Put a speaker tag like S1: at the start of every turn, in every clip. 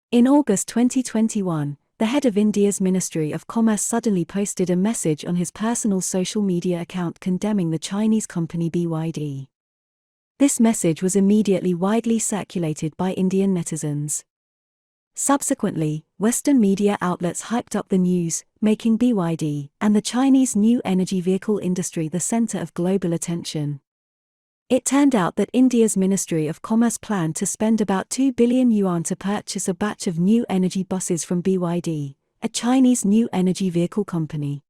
S1: In August 2021, the head of India's Ministry of Commerce suddenly posted a message on his personal social media account condemning the Chinese company BYD. This message was immediately widely circulated by Indian netizens. Subsequently, Western media outlets hyped up the news, making BYD and the Chinese new energy vehicle industry the center of global attention. It turned out that India's Ministry of Commerce planned to spend about 2 billion yuan to purchase a batch of new energy buses from BYD, a Chinese new energy vehicle company.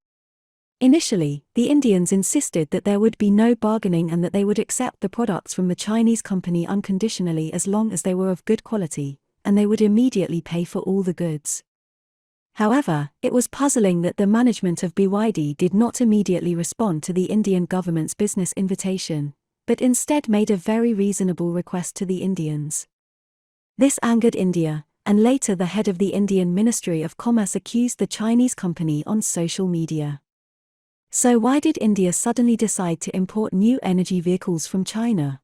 S1: Initially, the Indians insisted that there would be no bargaining and that they would accept the products from the Chinese company unconditionally as long as they were of good quality, and they would immediately pay for all the goods. However, it was puzzling that the management of BYD did not immediately respond to the Indian government's business invitation, but instead made a very reasonable request to the Indians. This angered India, and later the head of the Indian Ministry of Commerce accused the Chinese company on social media. So why did India suddenly decide to import new energy vehicles from China?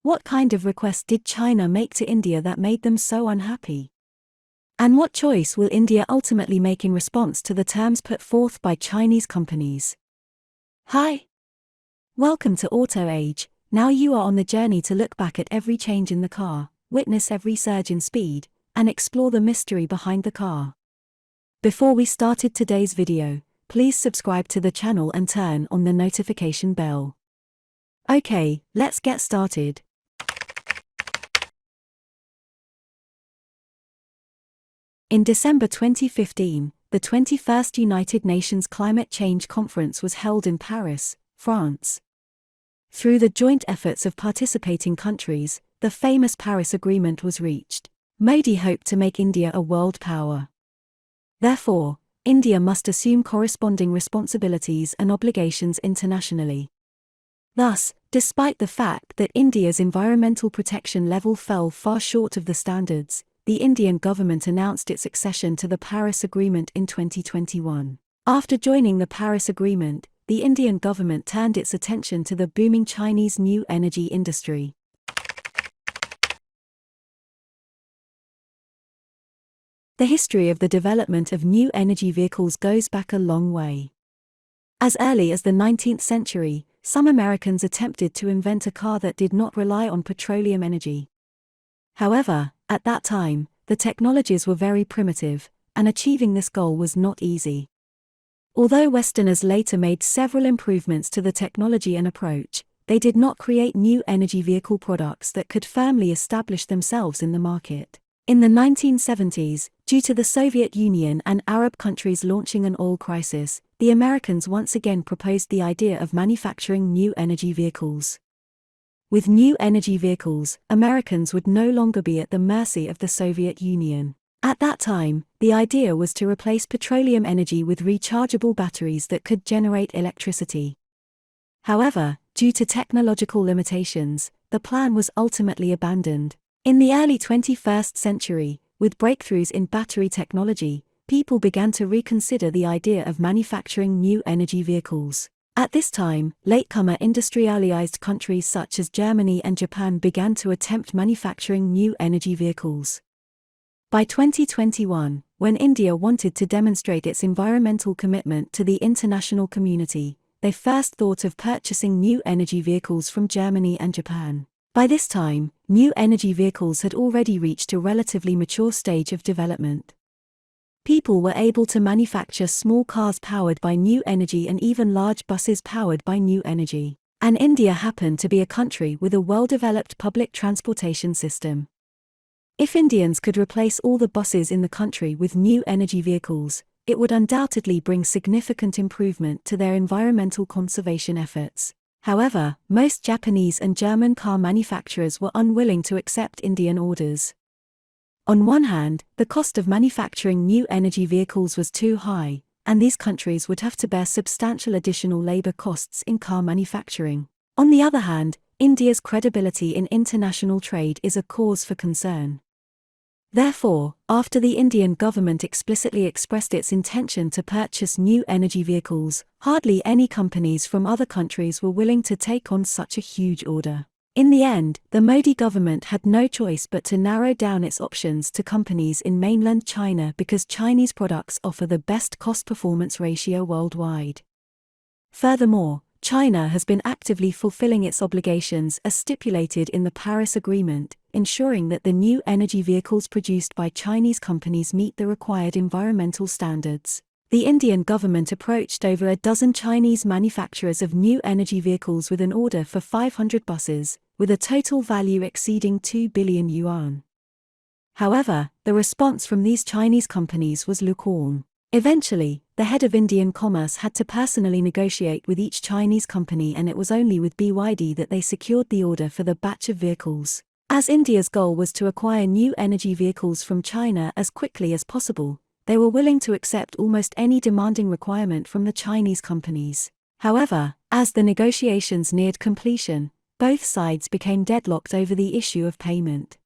S1: What kind of request did China make to India that made them so unhappy? And what choice will India ultimately make in response to the terms put forth by Chinese companies? Hi! Welcome to Auto Age. Now you are on the journey to look back at every change in the car, witness every surge in speed, and explore the mystery behind the car. Before we started today's video, please subscribe to the channel and turn on the notification bell. Okay, let's get started. In December 2015, the 21st United Nations Climate Change Conference was held in Paris, France. Through the joint efforts of participating countries, the famous Paris Agreement was reached. Modi hoped to make India a world power. Therefore, India must assume corresponding responsibilities and obligations internationally. Thus, despite the fact that India's environmental protection level fell far short of the standards, the Indian government announced its accession to the Paris Agreement in 2021. After joining the Paris Agreement, the Indian government turned its attention to the booming Chinese new energy industry. The history of the development of new energy vehicles goes back a long way. As early as the 19th century, some Americans attempted to invent a car that did not rely on petroleum energy. However, at that time, the technologies were very primitive, and achieving this goal was not easy. Although Westerners later made several improvements to the technology and approach, they did not create new energy vehicle products that could firmly establish themselves in the market. In the 1970s, due to the Soviet Union and Arab countries launching an oil crisis, the Americans once again proposed the idea of manufacturing new energy vehicles. With new energy vehicles, Americans would no longer be at the mercy of the Soviet Union. At that time, the idea was to replace petroleum energy with rechargeable batteries that could generate electricity. However, due to technological limitations, the plan was ultimately abandoned. In the early 21st century, with breakthroughs in battery technology, people began to reconsider the idea of manufacturing new energy vehicles. At this time, latecomer industrialized countries such as Germany and Japan began to attempt manufacturing new energy vehicles. By 2021, when India wanted to demonstrate its environmental commitment to the international community, they first thought of purchasing new energy vehicles from Germany and Japan. By this time, new energy vehicles had already reached a relatively mature stage of development. People were able to manufacture small cars powered by new energy and even large buses powered by new energy. And India happened to be a country with a well-developed public transportation system. If Indians could replace all the buses in the country with new energy vehicles, it would undoubtedly bring significant improvement to their environmental conservation efforts. However, most Japanese and German car manufacturers were unwilling to accept Indian orders. On one hand, the cost of manufacturing new energy vehicles was too high, and these countries would have to bear substantial additional labor costs in car manufacturing. On the other hand, India's credibility in international trade is a cause for concern. Therefore, after the Indian government explicitly expressed its intention to purchase new energy vehicles, hardly any companies from other countries were willing to take on such a huge order. In the end, the Modi government had no choice but to narrow down its options to companies in mainland China because Chinese products offer the best cost-performance ratio worldwide. Furthermore, China has been actively fulfilling its obligations as stipulated in the Paris Agreement, ensuring that the new energy vehicles produced by Chinese companies meet the required environmental standards. The Indian government approached over a dozen Chinese manufacturers of new energy vehicles with an order for 500 buses, with a total value exceeding 2 billion yuan. However, the response from these Chinese companies was lukewarm. Eventually, the head of Indian commerce had to personally negotiate with each Chinese company, and it was only with BYD that they secured the order for the batch of vehicles. As India's goal was to acquire new energy vehicles from China as quickly as possible, they were willing to accept almost any demanding requirement from the Chinese companies. However, as the negotiations neared completion, both sides became deadlocked over the issue of payment.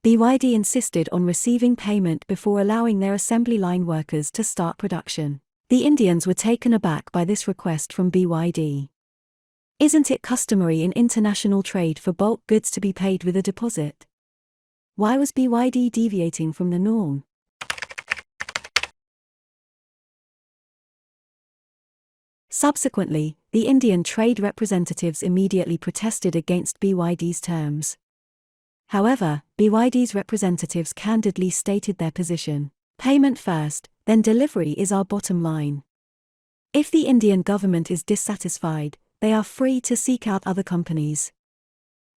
S1: BYD insisted on receiving payment before allowing their assembly line workers to start production. The Indians were taken aback by this request from BYD. Isn't it customary in international trade for bulk goods to be paid with a deposit? Why was BYD deviating from the norm? Subsequently, the Indian trade representatives immediately protested against BYD's terms. However, BYD's representatives candidly stated their position. Payment first, then delivery is our bottom line. If the Indian government is dissatisfied, they are free to seek out other companies.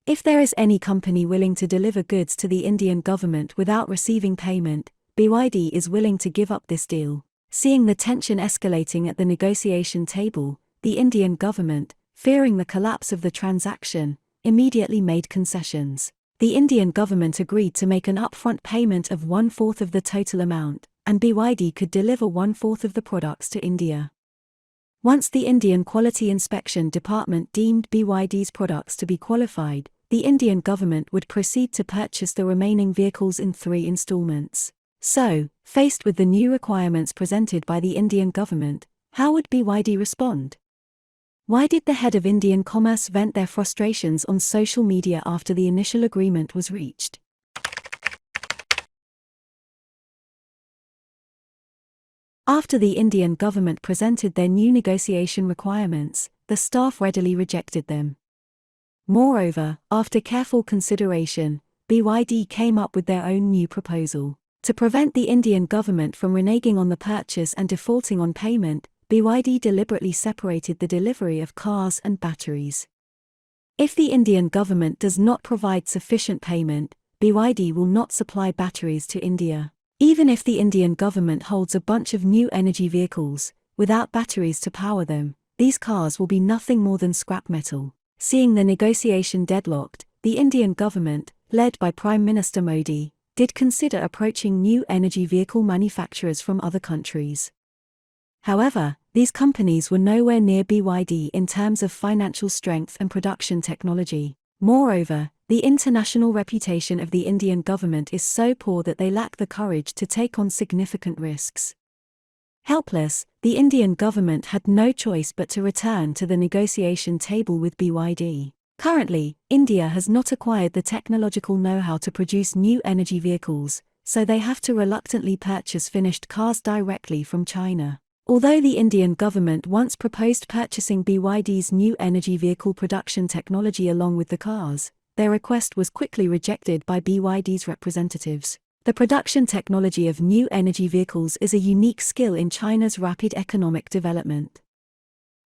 S1: If there is any company willing to deliver goods to the Indian government without receiving payment, BYD is willing to give up this deal. Seeing the tension escalating at the negotiation table, the Indian government, fearing the collapse of the transaction, immediately made concessions. The Indian government agreed to make an upfront payment of 1/4 of the total amount, and BYD could deliver 1/4 of the products to India. Once the Indian Quality Inspection Department deemed BYD's products to be qualified, the Indian government would proceed to purchase the remaining vehicles in 3 installments. So, faced with the new requirements presented by the Indian government, how would BYD respond? Why did the head of Indian commerce vent their frustrations on social media after the initial agreement was reached? After the Indian government presented their new negotiation requirements, the staff readily rejected them. Moreover, after careful consideration, BYD came up with their own new proposal. To prevent the Indian government from reneging on the purchase and defaulting on payment, BYD deliberately separated the delivery of cars and batteries. If the Indian government does not provide sufficient payment, BYD will not supply batteries to India. Even if the Indian government holds a bunch of new energy vehicles, without batteries to power them, these cars will be nothing more than scrap metal. Seeing the negotiation deadlocked, the Indian government, led by Prime Minister Modi, did consider approaching new energy vehicle manufacturers from other countries. However, these companies were nowhere near BYD in terms of financial strength and production technology. Moreover, the international reputation of the Indian government is so poor that they lack the courage to take on significant risks. Helpless, the Indian government had no choice but to return to the negotiation table with BYD. Currently, India has not acquired the technological know-how to produce new energy vehicles, so they have to reluctantly purchase finished cars directly from China. Although the Indian government once proposed purchasing BYD's new energy vehicle production technology along with the cars, their request was quickly rejected by BYD's representatives. The production technology of new energy vehicles is a unique skill in China's rapid economic development.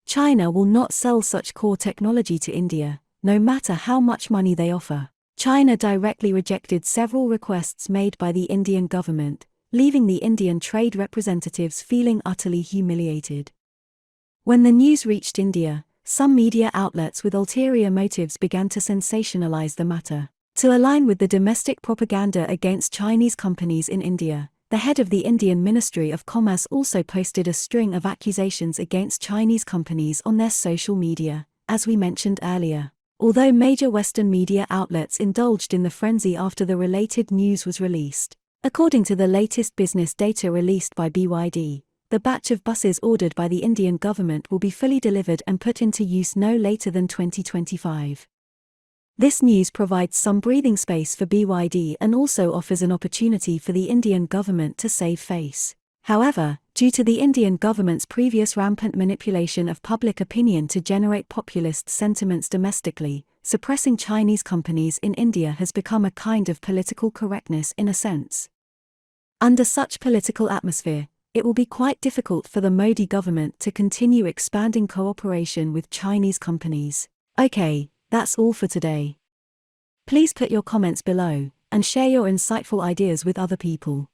S1: China will not sell such core technology to India, no matter how much money they offer. China directly rejected several requests made by the Indian government, leaving the Indian trade representatives feeling utterly humiliated. When the news reached India, some media outlets with ulterior motives began to sensationalize the matter. To align with the domestic propaganda against Chinese companies in India, the head of the Indian Ministry of Commerce also posted a string of accusations against Chinese companies on their social media, as we mentioned earlier. Although major Western media outlets indulged in the frenzy after the related news was released. According to the latest business data released by BYD, the batch of buses ordered by the Indian government will be fully delivered and put into use no later than 2025. This news provides some breathing space for BYD and also offers an opportunity for the Indian government to save face. However, due to the Indian government's previous rampant manipulation of public opinion to generate populist sentiments domestically, suppressing Chinese companies in India has become a kind of political correctness in a sense. Under such political atmosphere, it will be quite difficult for the Modi government to continue expanding cooperation with Chinese companies. Okay, that's all for today. Please put your comments below, and share your insightful ideas with other people.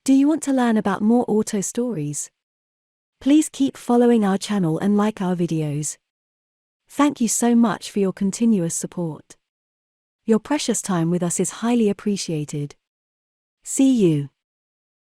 S1: Do you want to learn about more auto stories? Please keep following our channel and like our videos. Thank you so much for your continuous support. Your precious time with us is highly appreciated. See you.